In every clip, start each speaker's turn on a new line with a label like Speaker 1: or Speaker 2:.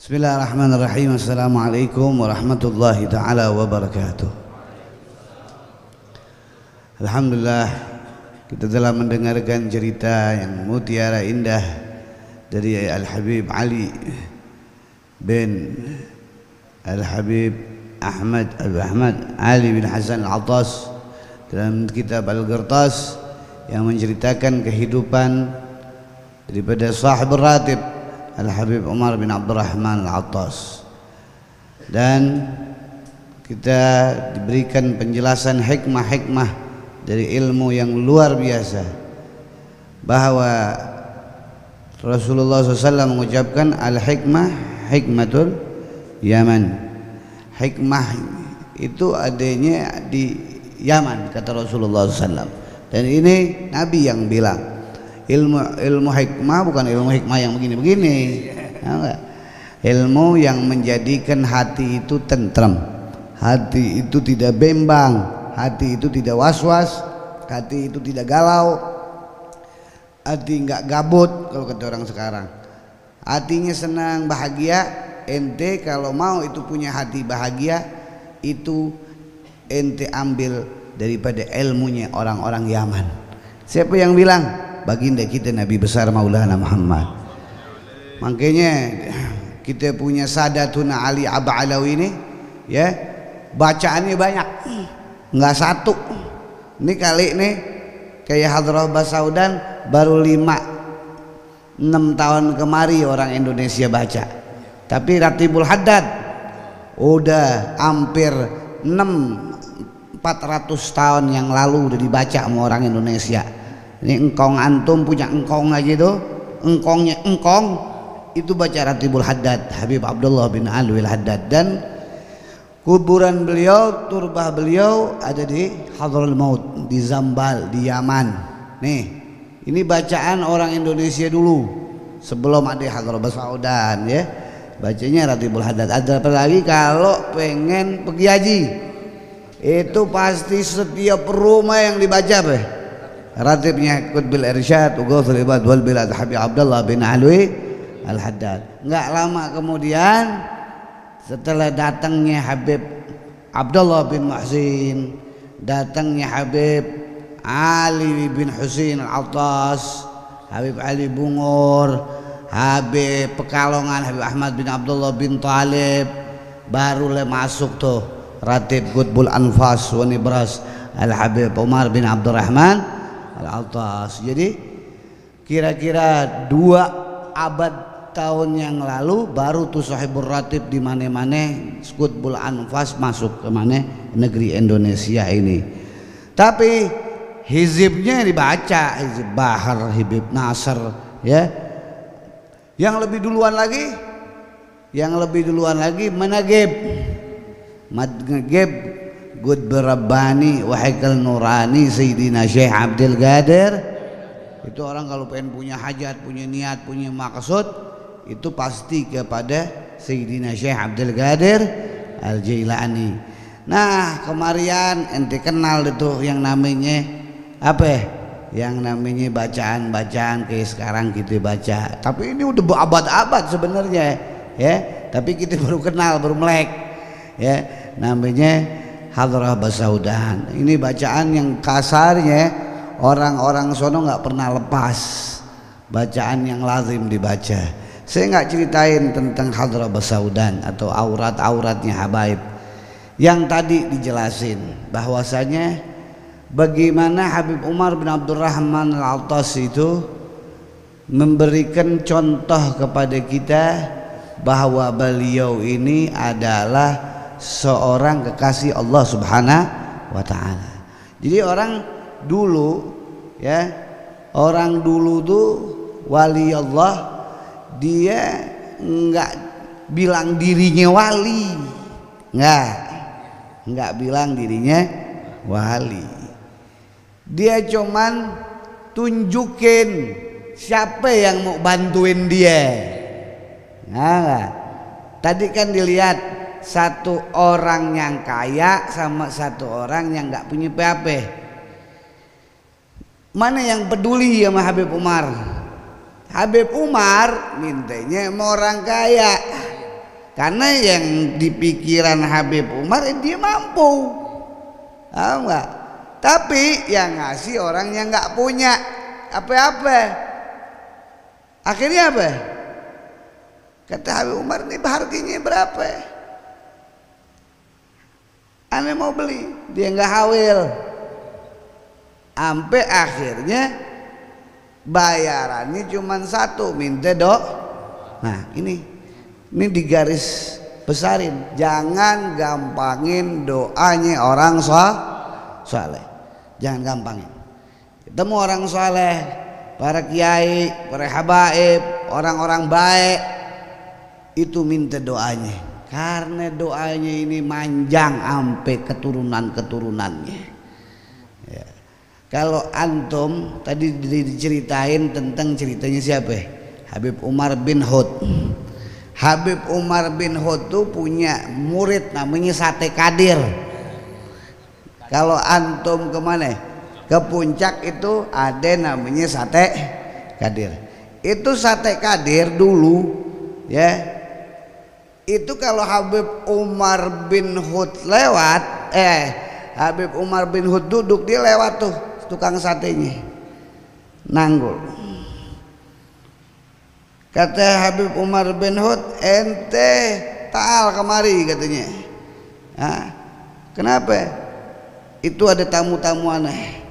Speaker 1: Bismillahirrahmanirrahim. Assalamualaikum warahmatullahi ta'ala wabarakatuh. Alhamdulillah, kita telah mendengarkan cerita yang mutiara indah dari Al-Habib Ali bin Al-Habib Ahmad Ali bin Hasan Al-Attas dalam kitab Al-Qirtas yang menceritakan kehidupan daripada sahib ratib Al-Habib Umar bin Abdurrahman Al-Attas, dan kita diberikan penjelasan hikmah-hikmah dari ilmu yang luar biasa, bahwa Rasulullah SAW mengucapkan al-hikmah hikmatul Yaman. Hikmah itu adanya di Yaman, kata Rasulullah SAW, dan ini Nabi yang bilang. Ilmu hikmah bukan ilmu hikmah yang begini-begini, ilmu yang menjadikan hati itu tentram, hati itu tidak bimbang, hati itu tidak was-was, hati itu tidak galau, hati enggak gabut kalau kata orang sekarang, hatinya senang bahagia. Ente kalau mau itu punya hati bahagia, itu ente ambil daripada ilmunya orang-orang Yaman. Siapa yang bilang? Baginda kita Nabi besar Maulana Muhammad. Makanya kita punya Sadatuna Ali Aba Alawi ini, ya, bacaannya banyak, nggak satu. Ini kali ini kayak Hadrah Basaudan baru 5-6 tahun kemari orang Indonesia baca, tapi Ratibul Haddad udah hampir 400 tahun yang lalu udah dibaca sama orang Indonesia. Ini engkong antum punya engkong aja tuh, engkongnya engkong itu baca Ratibul Haddad Habib Abdullah bin Alwi Al-Haddad, dan kuburan beliau, turbah beliau ada di Hadraul Maut di Zambal di Yaman. Nih, ini bacaan orang Indonesia dulu sebelum ada Hadrah Basaudan, ya, bacanya Ratibul Haddad. Ada apa lagi kalau pengen pergi haji, itu pasti setiap rumah yang dibaca ratibnya Qutbil Irsyad Ughathul Ibad wal Bilad Habib Abdullah bin Alwi Al-Haddad. Enggak lama kemudian setelah datangnya Habib Abdullah bin Muhsin, datangnya Habib Ali bin Husain Al-Attas, Habib Ali Bungur, Habib Pekalongan Habib Ahmad bin Abdullah bin Talib, barulah masuk tuh ratib Qutbul Anfas wa Nibras Al-Habib Umar bin Abdurrahman Al-Attas. Jadi kira-kira 2 abad tahun yang lalu baru tuh sahibur ratib di mana-mana Qutbul Anfas masuk ke mana negeri Indonesia ini. Tapi hizibnya dibaca, hizib Bahar, hizib Nasr, ya. Yang lebih duluan lagi Managib Qutb Rabbani wa Haikal Nurani Sayyidina Syekh Abdul Qadir. Itu orang kalau pengen punya hajat, punya niat, punya maksud, itu pasti kepada Sayyidina Syekh Abdul Qadir Al-Jailani. Nah, kemarin ente kenal itu yang namanya apa? Yang namanya bacaan-bacaan kayak sekarang kita baca. Tapi ini udah berabad-abad sebenarnya, ya. Tapi kita baru kenal, baru melek, ya. Namanya Hadrah Basaudan. Ini bacaan yang kasarnya orang-orang sono nggak pernah lepas, bacaan yang lazim dibaca. Saya nggak ceritain tentang Hadrah Basaudan atau aurat-auratnya habaib yang tadi dijelasin, bahwasanya bagaimana Habib Umar bin Abdurrahman Al-Attas itu memberikan contoh kepada kita bahwa beliau ini adalah seorang kekasih Allah Subhanahu wa Ta'ala. Jadi orang dulu, ya, orang dulu tuh wali Allah, dia enggak bilang dirinya wali, enggak bilang dirinya wali. Dia cuman tunjukin siapa yang mau bantuin dia. Nah, tadi kan dilihat satu orang yang kaya sama satu orang yang nggak punya apa-apa. Mana yang peduli sama Habib Umar? Habib Umar mintanya sama orang kaya, karena yang di pikiran Habib Umar dia mampu, tahu nggak? Tapi yang ngasih orang yang nggak punya apa-apa. Akhirnya apa? Kata Habib Umar, ini harganya berapa? Ane mau beli, dia nggak hawil. Sampai akhirnya bayarannya cuma satu, minta Nah ini digaris besarin, jangan gampangin doanya orang soleh, jangan gampangin. Ketemu orang soleh, para kiai, para habaib, orang-orang baik, itu minta doanya, karena doanya ini manjang sampai keturunan-keturunannya. Ya. Kalau antum tadi diceritain tentang ceritanya siapa? Habib Umar bin Hud. Habib Umar bin Hud tuh punya murid namanya Sate Kadir. Kalau antum kemana? Ke puncak itu ada namanya Sate Kadir. Itu Sate Kadir dulu ya. Itu kalau Habib Umar bin Hud lewat, Habib Umar bin Hud duduk, dia lewat tuh tukang satenya nanggul. Kata Habib Umar bin Hud, ente taal kemari katanya. Kenapa? Itu ada tamu-tamu aneh,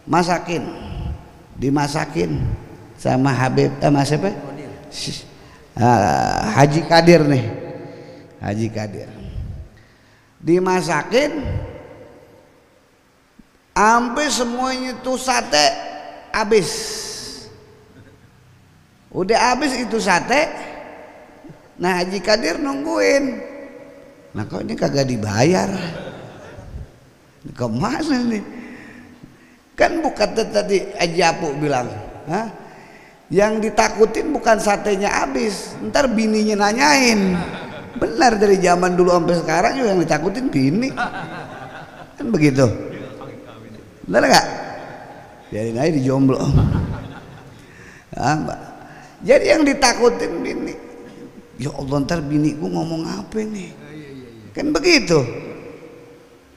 Speaker 1: masakin, dimasakin sama Habib siapa? Haji Kadir nih, Haji Kadir dimasakin sampai semuanya tuh sate habis. Udah habis itu sate. Nah Haji Kadir nungguin. Nah kok ini kagak dibayar? Kemana nih? Kan bukan tadi Haji Apu bilang, yang ditakutin bukan satenya habis, ntar bininya nanyain. Benar, dari zaman dulu sampai sekarang juga yang ditakutin bini. Kan begitu. Benar nggak? Biarin aja dijomblo. Jadi yang ditakutin bini. Ya Allah, ntar biniku ngomong apa nih? Kan begitu.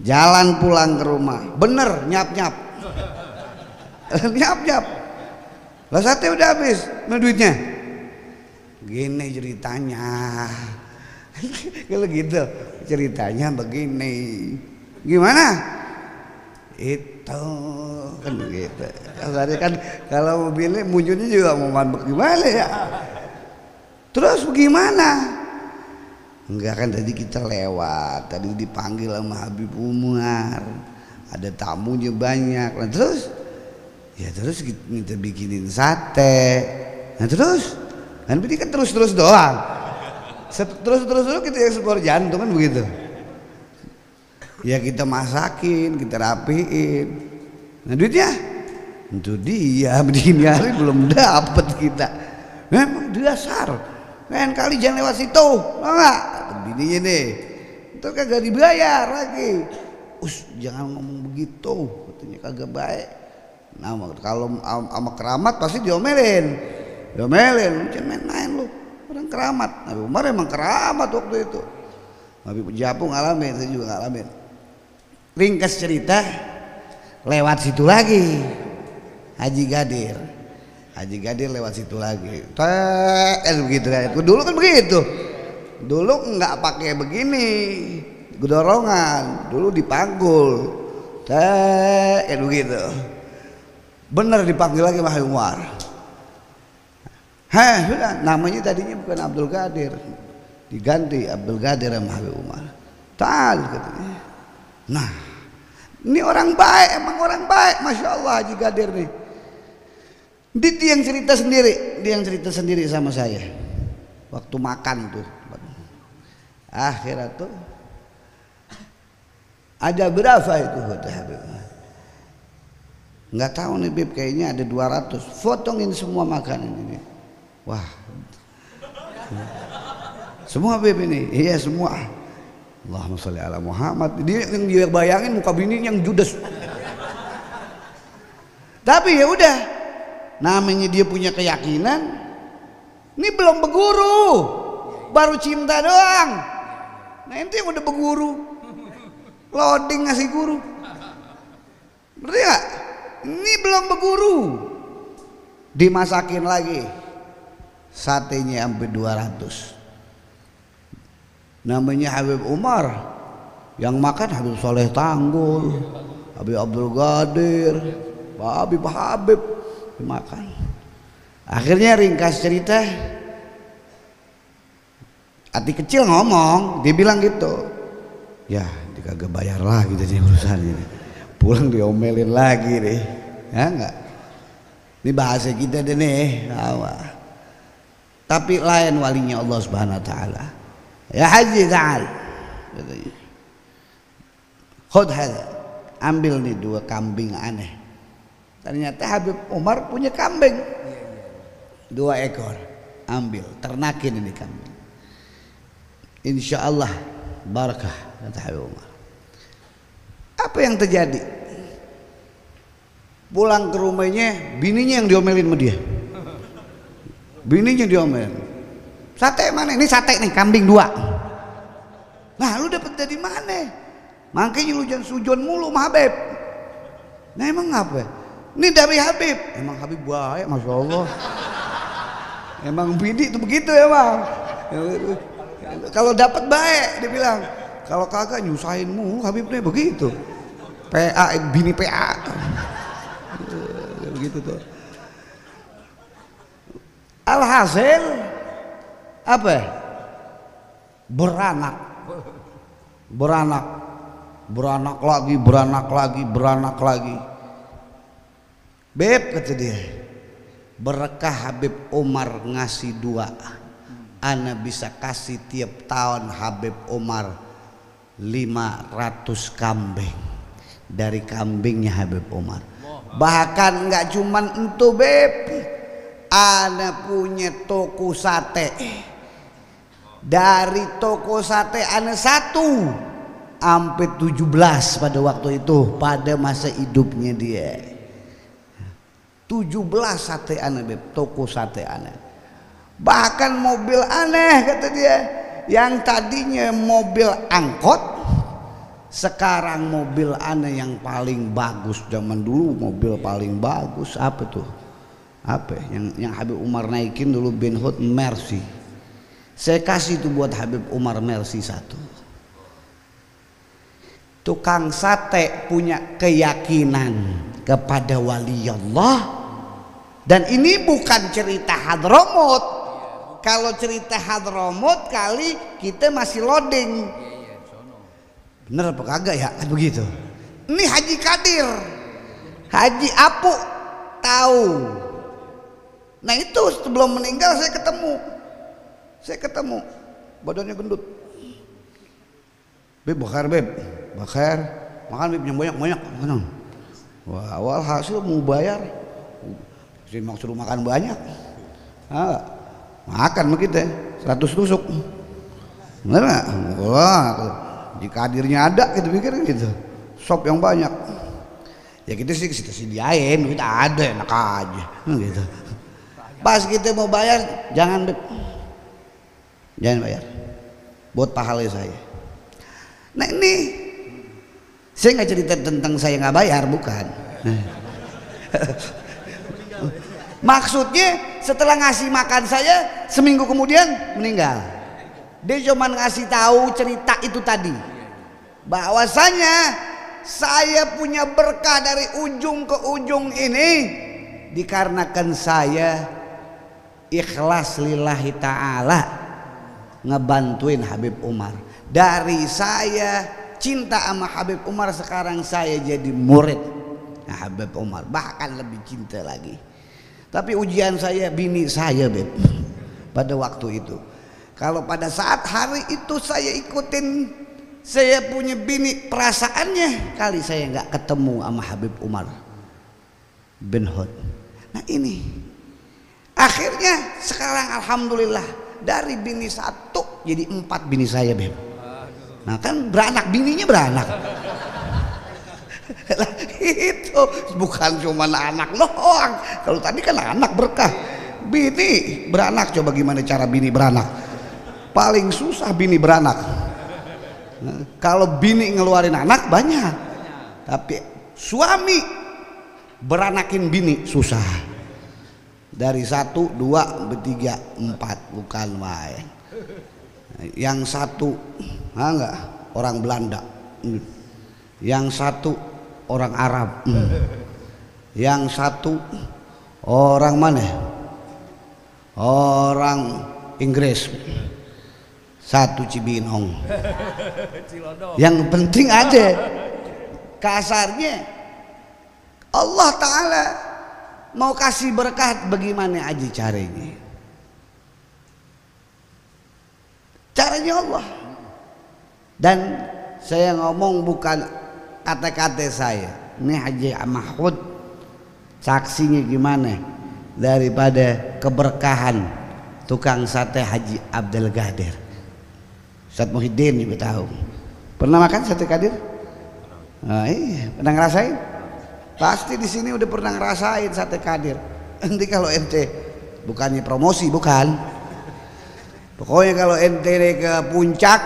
Speaker 1: Jalan pulang ke rumah, bener nyap-nyap. Nyap-nyap. Lah sate udah habis, mana duitnya? Gini ceritanya. Kalau gitu ceritanya begini. Gimana? Itu kan begitu. Kan kalau mobilnya munculnya juga mau gimana ya? Terus bagaimana? Enggak, kan tadi kita lewat, tadi dipanggil sama Habib Umar, ada tamunya banyak. Nah terus, ya terus kita bikinin sate. Nah terus, kan ini kan terus doang. Terus dulu kita ekspor jantung kan begitu. Ya kita masakin, kita rapiin. Nah duitnya, itu dia begini hari belum dapet kita. Memang dasar. Lain kali jangan lewat situ, enggak? Bininya nih, ntar kagak dibayar lagi. Jangan ngomong begitu, katanya kagak baik. Nah kalau sama keramat pasti diomelin, jangan main-main lu, orang keramat. Nabi Umar emang keramat waktu itu. Nabi Japu ngalamin, saya juga ngalamin. Ringkas cerita, lewat situ lagi, Haji Gadir lewat situ lagi, begitu kan. Dulu kan begitu, dulu nggak pakai begini, dorongan, dulu dipanggul, begitu. Bener dipanggil lagi Habib Umar. Sudah, namanya tadinya bukan Abdul Qadir, diganti Abdul Qadir sama Habib Umar. Katanya. Nah, ini orang baik, emang orang baik, masya Allah Haji Qadir nih. Dia yang cerita sendiri sama saya waktu makan tuh. Akhirat tuh ada berapa itu kata Habib? Nggak tahu nih Bib, kayaknya ada 200. Potongin semua makanan ini. Wah, semua Bib ini? Iya semua. Allahumma sholli ala Muhammad. Dia bayangin muka bini yang judes. Tapi ya udah, namanya dia punya keyakinan. Ini belum berguru, baru cinta doang. Nah ente yang udah berguru, loading ngasih guru, berarti gak? Ini belum berguru, dimasakin lagi satenya sampai 200. Namanya Habib Umar, yang makan Habib Soleh Tanggul, Habib Abdul Qadir, Habib dimakan. Akhirnya ringkas cerita, hati kecil ngomong, dia bilang gitu, ya dia kagak bayar lagi jadi urusan ini, pulang diomelin lagi deh, ya enggak? Ini bahasa kita deh nih, tapi lain walinya Allah Subhanahu Wa Taala. Ya Haji ta'al, khud hada, ambil nih 2 kambing aneh. Ternyata Habib Umar punya kambing 2 ekor, ambil, ternakin ini kambing. Insya Allah barakah, kata Habib Umar. Apa yang terjadi? Pulang ke rumahnya, bininya yang diomelin sama dia. Bininya diomelin. Sate mana? Ini sate nih, kambing 2. Nah lu dapet dari mana? Makanya lu jangan sujon mulu sama Habib. Nah emang apa? Ini dari Habib. Emang Habib baik, Masya Allah. Emang bini itu begitu emang. Kalau dapat baik dia bilang, kalau kagak nyusahin mulu Habibnya begitu. PA, bini PA. Begitu tuh. Alhasil apa? Beranak lagi. Beb, kata dia, berkah Habib Umar ngasih 2, ana bisa kasih tiap tahun Habib Umar 500 kambing dari kambingnya Habib Umar. Bahkan nggak cuman itu Beb, ana punya toko sate. Dari toko sate ana 1 sampai 17 pada waktu itu, pada masa hidupnya dia. 17 sate aneh Beb, toko sate aneh. Bahkan mobil aneh kata dia, yang tadinya mobil angkot sekarang mobil aneh yang paling bagus. Zaman dulu mobil paling bagus apa tuh? Apa yang Habib Umar naikin dulu Ben Hud Mercy. Saya kasih tuh buat Habib Umar Mercy 1. Tukang sate punya keyakinan kepada wali Allah. Dan ini bukan cerita Hadramut. Kalau cerita Hadramut kali kita masih loading. Bener apa kagak ya? Kan begitu. Ini Haji Kadir, Haji Apu tahu. Nah itu sebelum meninggal saya ketemu. Badannya gendut. Beb bakar makan Beb yang banyak. Wah awal hasil mau bayar. Suruh makan banyak, makan begitu 100 tusuk, bener nggak? Wah, jika hadirnya ada kita pikir gitu, sop yang banyak, ya kita sediain, kita ada enak aja, gitu. Pas kita mau bayar, jangan bayar, buat pahala saya. Nah ini, saya nggak cerita tentang saya nggak bayar, bukan. Maksudnya setelah ngasih makan saya seminggu kemudian meninggal. Dia cuma ngasih tahu cerita itu tadi, bahwasanya saya punya berkah dari ujung ke ujung ini dikarenakan saya ikhlas lillahi ta'ala ngebantuin Habib Umar. Dari saya cinta sama Habib Umar, sekarang saya jadi murid Habib Umar, bahkan lebih cinta lagi. Tapi ujian saya bini saya Beb pada waktu itu. Kalau pada saat hari itu saya ikutin, saya punya bini, perasaannya kali saya nggak ketemu sama Habib Umar bin Hud. Nah ini akhirnya sekarang alhamdulillah dari bini 1 jadi 4 bini saya Beb. Nah kan beranak, bininya beranak. Itu itu bukan cuma anak doang. Kalau tadi kan anak berkah, bini beranak. Coba gimana cara bini beranak? Paling susah bini beranak. Kalau bini ngeluarin anak banyak, tapi suami beranakin bini susah. Dari 1, 2, 3, 4 bukan main. Yang satu enggak orang Belanda, yang satu orang Arab, yang satu orang mana? Orang Inggris, satu Cibinong. Yang penting aja kasarnya Allah Ta'ala mau kasih berkat bagaimana aja caranya. Caranya Allah. Dan saya ngomong bukan kata-kata saya. Ini Haji Mahfud saksinya gimana daripada keberkahan tukang sate Haji Abdul Qadir. Ustaz Muhyiddin juga tahu. Pernah makan sate Qadir? Iya, pernah ngerasain? Pasti di sini udah pernah ngerasain sate Qadir. Nanti kalau ente, bukannya promosi, bukan. Pokoknya kalau ente ke puncak,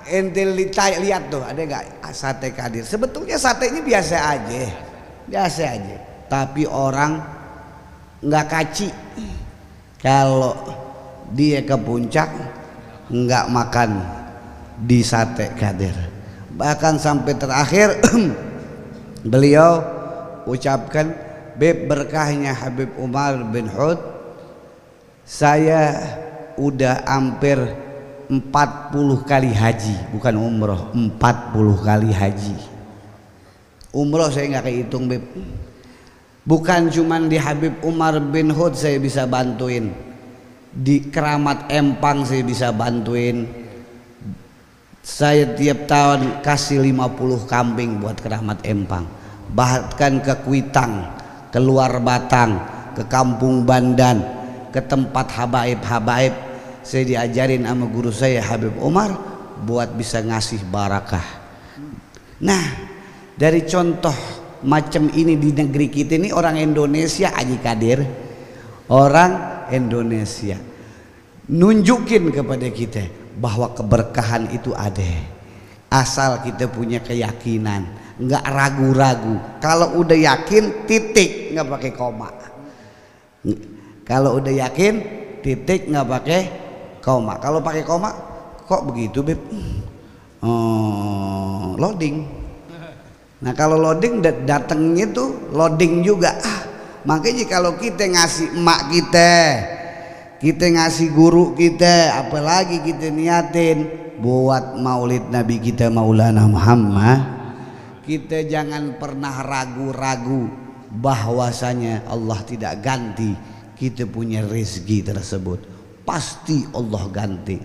Speaker 1: ente lihat tuh ada nggak sate Qadir. Sebetulnya satenya biasa aja. Tapi orang nggak kaci kalau dia ke puncak nggak makan di sate Qadir. Bahkan sampai terakhir beliau ucapkan, beb berkahnya Habib Umar bin Hud, saya udah hampir 40 kali haji, bukan umroh, 40 kali haji. Umroh saya nggak kehitung, beb. Bukan cuman di Habib Umar bin Hud saya bisa bantuin, di Keramat Empang saya bisa bantuin. Saya tiap tahun kasih 50 kambing buat Keramat Empang. Bahkan ke Kuitang, ke luar Batang, ke Kampung Bandan, ke tempat habaib-habaib, saya diajarin sama guru saya Habib Umar buat bisa ngasih barakah. Nah, dari contoh macam ini di negeri kita ini, orang Indonesia, Haji Qadir orang Indonesia nunjukin kepada kita bahwa keberkahan itu ada, asal kita punya keyakinan, nggak ragu-ragu. Kalau udah yakin titik, nggak pakai koma. Kalau udah yakin titik, nggak pakai koma. Kalau pakai koma kok begitu, beb? Loading. Nah kalau loading datangnya tuh loading juga. Makanya kalau kita ngasih emak kita ngasih guru kita, apalagi kita niatin buat maulid Nabi kita Maulana Muhammad, kita jangan pernah ragu-ragu bahwasanya Allah tidak ganti kita punya rezeki tersebut. Pasti Allah ganti.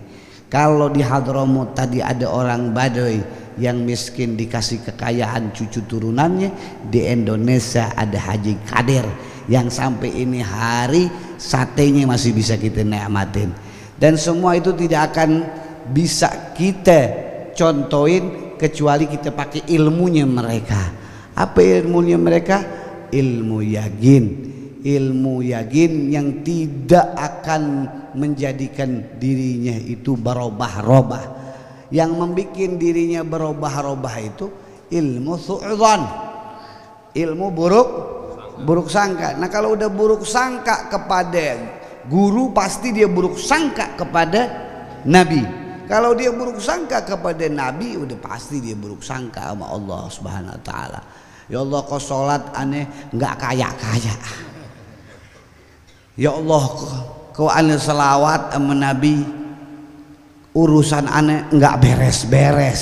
Speaker 1: Kalau di Hadramut tadi ada orang Baduy yang miskin dikasih kekayaan cucu turunannya, di Indonesia ada Haji Qadir yang sampai ini hari satenya masih bisa kita nikmatin. Dan semua itu tidak akan bisa kita contohin kecuali kita pakai ilmunya mereka. Apa ilmunya mereka? Ilmu yakin yang tidak akan menjadikan dirinya itu berubah-ubah. Yang membuat dirinya berubah-ubah itu ilmu su'udzon, ilmu buruk sangka. Nah kalau udah buruk sangka kepada guru, pasti dia buruk sangka kepada Nabi. Kalau dia buruk sangka kepada Nabi, udah pasti dia buruk sangka sama Allah Subhanahu wa taala. Ya Allah, kau sholat aneh nggak kaya-kaya. Ya Allah, kau aneh selawat sama Nabi, urusan aneh nggak beres-beres.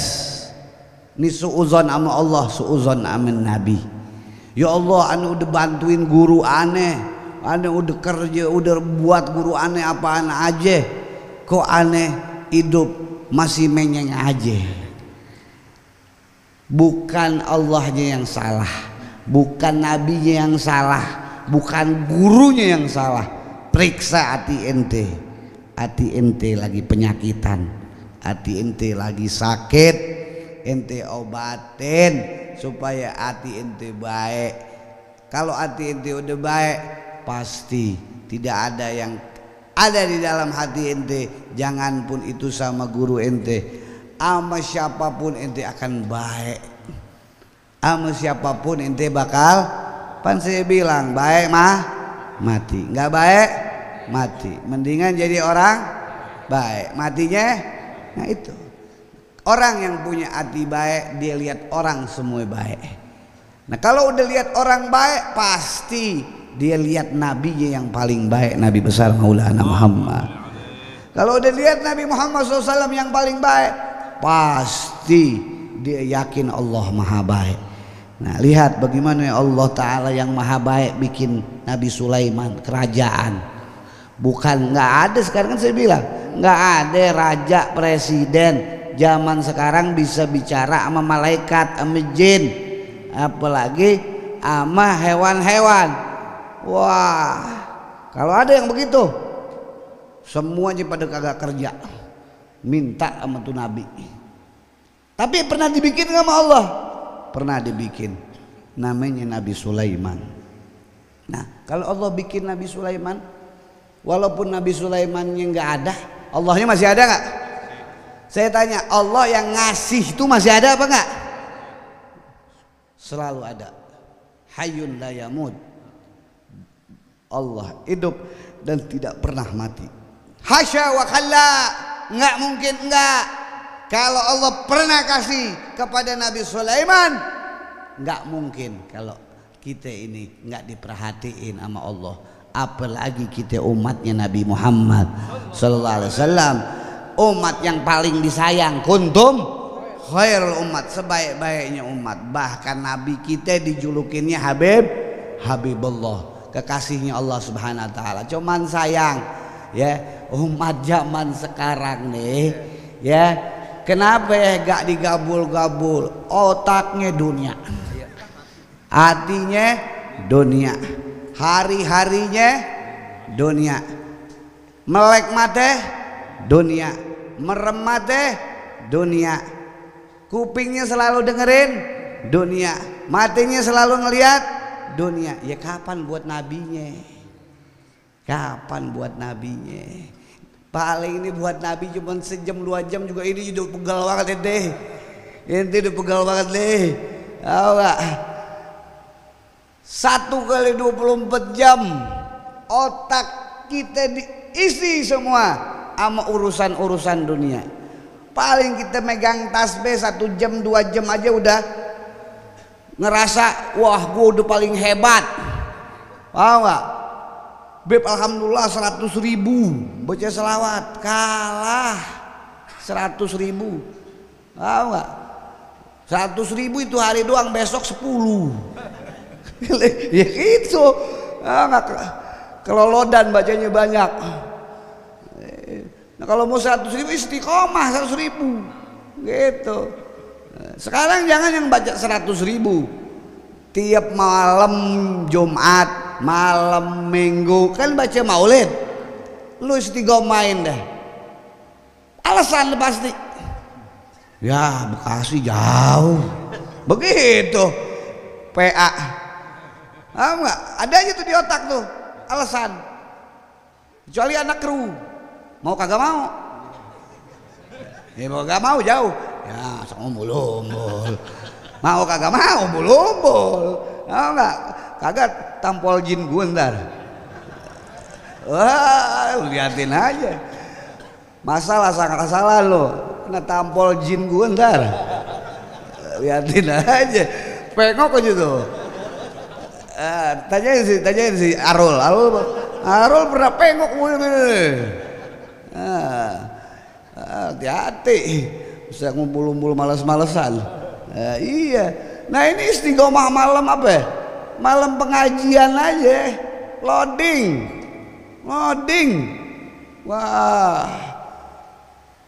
Speaker 1: Ini suuzon sama Allah, suuzon sama Nabi. Ya Allah, aneh udah bantuin guru aneh udah kerja, udah buat guru aneh apaan aja, kok aneh hidup masih menyeng aja. Bukan Allahnya yang salah, bukan nabinya yang salah, bukan gurunya yang salah. Periksa hati ente lagi penyakitan, hati ente lagi sakit, ente obatin supaya hati ente baik. Kalau hati ente udah baik, pasti tidak ada yang ada di dalam hati ente, jangan pun itu sama guru ente, sama siapapun ente akan baik. Sama siapapun ente bakal, pan saya bilang baik mah mati, nggak baik mati. Mendingan jadi orang baik, matinya. Nah itu orang yang punya hati baik, dia lihat orang semua baik. Nah kalau udah lihat orang baik, pasti dia lihat nabinya yang paling baik, Nabi besar Maulana Muhammad. Kalau udah lihat Nabi Muhammad SAW yang paling baik, pasti dia yakin Allah maha baik. Nah lihat bagaimana Allah Ta'ala yang maha baik bikin Nabi Sulaiman kerajaan. Bukan, nggak ada sekarang kan saya bilang, nggak ada raja presiden zaman sekarang bisa bicara sama malaikat, sama jin, apalagi sama hewan-hewan. Wah, kalau ada yang begitu, semuanya pada kagak kerja, minta sama tuh Nabi. Tapi pernah dibikin sama Allah, pernah dibikin, namanya Nabi Sulaiman. Nah, kalau Allah bikin Nabi Sulaiman, walaupun Nabi Sulaimannya nggak ada, Allahnya masih ada nggak? Saya tanya, Allah yang ngasih itu masih ada apa nggak? Selalu ada. Hayyun la yamut. Allah hidup dan tidak pernah mati. Hasya wa kalla, nggak mungkin enggak. Kalau Allah pernah kasih kepada Nabi Sulaiman, nggak mungkin kalau kita ini nggak diperhatiin sama Allah. Apalagi kita umatnya Nabi Muhammad sallallahu alaihi wasallam, umat yang paling disayang. Kuntum khairul umat, sebaik-baiknya umat. Bahkan Nabi kita dijulukinnya Habibullah, kekasihnya Allah Subhanahu wa taala. Cuman sayang ya, umat zaman sekarang nih ya, kenapa ya gak digabul-gabul? Otaknya dunia, hatinya dunia, hari-harinya dunia, melek mate dunia, merem mate dunia, kupingnya selalu dengerin dunia, matanya selalu ngelihat dunia. Ya kapan buat nabinya? Kapan buat nabinya? Paling ini buat nabi cuma sejam 2 jam juga ini udah pegal banget deh. Ini udah pegal banget deh. Tahu gak? 1 kali 24 jam otak kita diisi semua sama urusan-urusan dunia. Paling kita megang tasbih 1 jam 2 jam aja udah ngerasa wah gue udah paling hebat. Tahu gak? Beb alhamdulillah 100.000 baca selawat, kalah 100.000. Tahu gak? 100.000 itu hari doang, besok 10. Ya gitu. Kelolodan bacanya banyak. Nah kalau mau 100.000 istiqomah 100.000 gitu. Sekarang jangan yang baca 100.000 tiap malam Jumat, malam Minggu kan baca maulid. Lu istiqomahin deh. Alasan pasti, ya Bekasi jauh begitu. PA enggak ada aja tuh di otak tuh alasan, kecuali anak kru mau kagak mau. Ya mau kagak mau jauh ya sama umbul-umbul, mau kagak mau umbul-umbul. Enggak kagak tampol jin gue ntar. Wah liatin aja, masalah salah lo kena tampol jin gue ntar. Liatin aja, pengok aja tuh. Tanyain si Arul pernah pengok gue. Hati-hati bisa ngumpul-ngumpul malas-malesan. Iya. Nah ini istiqomah malam apa ya? Malam pengajian aja, loading.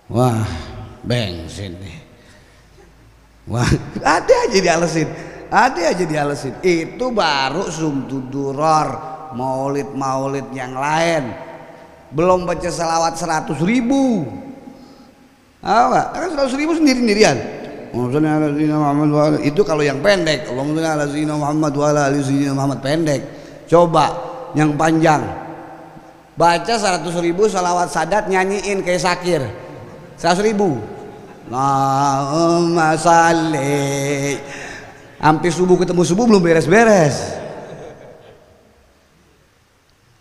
Speaker 1: Wah bensin nih. Wah ada aja dialesin. Itu baru sumtuduror, maulid yang lain. Belum baca selawat 100.000. Tahu nggak? Kan 100.000 sendirian. Itu kalau yang pendek. Allahumma shalli ala sayyidina Muhammad wa ala ali sayyidina Muhammad pendek. Coba yang panjang. Baca 100.000 sholawat sadat, nyanyiin kayak Sakir 100.000. Allahumma shalli. Hampir subuh ketemu subuh belum beres-beres.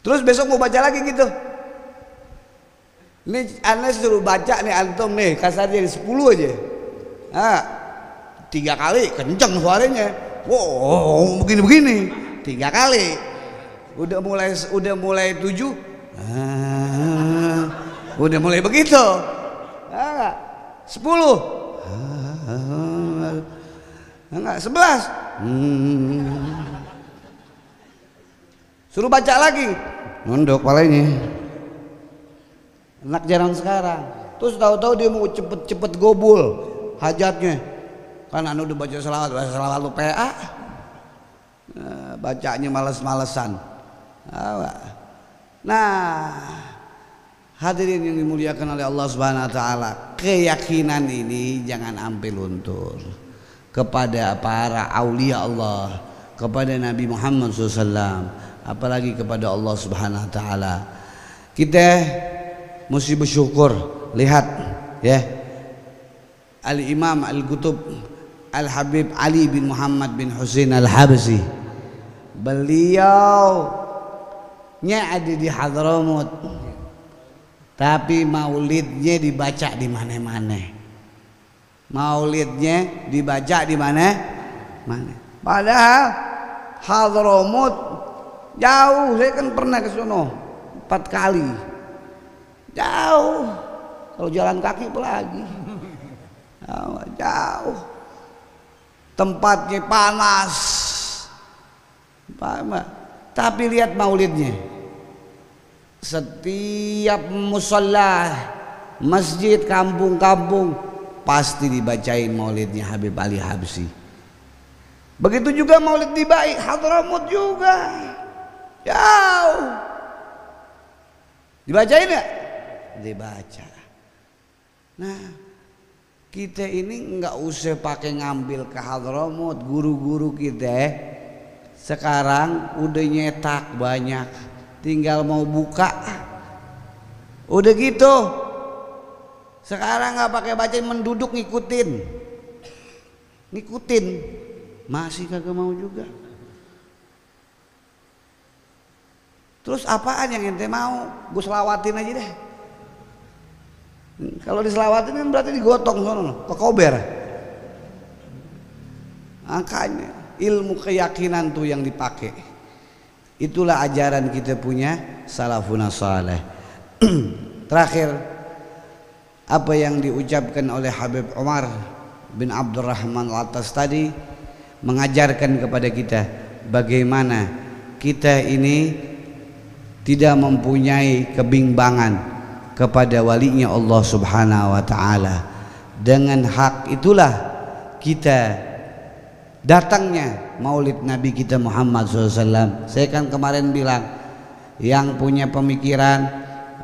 Speaker 1: Terus besok mau baca lagi gitu. Ini aneh suruh baca nih antum nih kasarnya 10 aja. 3 kali kenceng suaranya. Wow, begini-begini 3 kali. Udah mulai 7. Udah mulai begitu. 10. Enggak 11. Suruh baca lagi. Nunduk palanya. Anak jarang sekarang. Terus tahu-tahu dia mau cepet-cepet gobul hajatnya. Kan anu udah baca selawat lu PA. Bacanya males-malesan. Nah, hadirin yang dimuliakan oleh Allah Subhanahu wa taala, keyakinan ini jangan ambil luntur kepada para aulia Allah, kepada Nabi Muhammad SAW, apalagi kepada Allah Subhanahu wa taala. Kita mesti bersyukur. Lihat ya, Al-Imam Al-Qutub Al-Habib Ali bin Muhammad bin Husain Al-Habsyi, beliau ada di Hadramut, tapi maulidnya dibaca di mana-mana. Maulidnya dibaca di mana-mana. Padahal Hadramut jauh, saya kan pernah ke sono 4 kali. Jauh. Kalau jalan kaki apalagi. Jauh. Tempatnya panas. Tapi lihat maulidnya. Setiap musalla, masjid, kampung-kampung pasti dibacain maulidnya Habib Ali Habsyi. Begitu juga maulid di Baik Hadramut juga. Jauh. Dibacain ya? Dibaca. Nah, kita ini nggak usah pakai ngambil ke Hadramut. Guru-guru kita sekarang udah nyetak banyak, tinggal mau buka udah gitu. Sekarang nggak pakai baca, menduduk ngikutin masih kagak mau juga. Terus apaan yang ente mau? Gue selawatin aja deh. Kalau diselawatin kan berarti digotong sono ke kober. Makanya ilmu keyakinan tuh yang dipakai. Itulah ajaran kita punya salafun saleh. Terakhir, apa yang diucapkan oleh Habib Umar bin Abdurrahman Al-Attas tadi mengajarkan kepada kita bagaimana kita ini tidak mempunyai kebimbangan kepada walinya Allah Subhanahu wa taala. Dengan hak itulah kita datangnya maulid Nabi kita Muhammad SAW. Saya kan kemarin bilang, yang punya pemikiran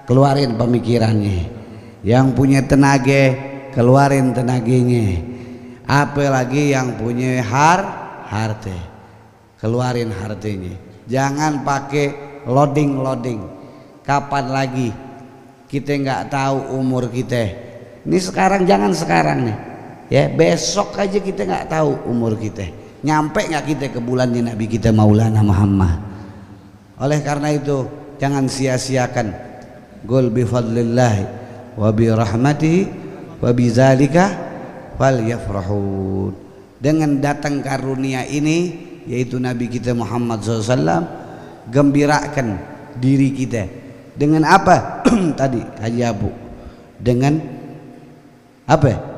Speaker 1: keluarin pemikirannya, yang punya tenaga keluarin tenaganya, apalagi yang punya harta keluarin hartanya. Jangan pakai loading. Kapan lagi? Kita nggak tahu umur kita. Ini sekarang, jangan sekarang nih ya, besok aja kita nggak tahu umur kita. Nyampe nggak kita ke bulannya Nabi kita Maulana Muhammad. Oleh karena itu jangan sia-siakan. Qul bi fadlillah wa bi rahmatihi wa bi zalika falyafrahun. Dengan datang karunia ini, yaitu Nabi kita Muhammad SAW, gembirakan diri kita. Dengan apa? Tadi Haji Abu, dengan apa?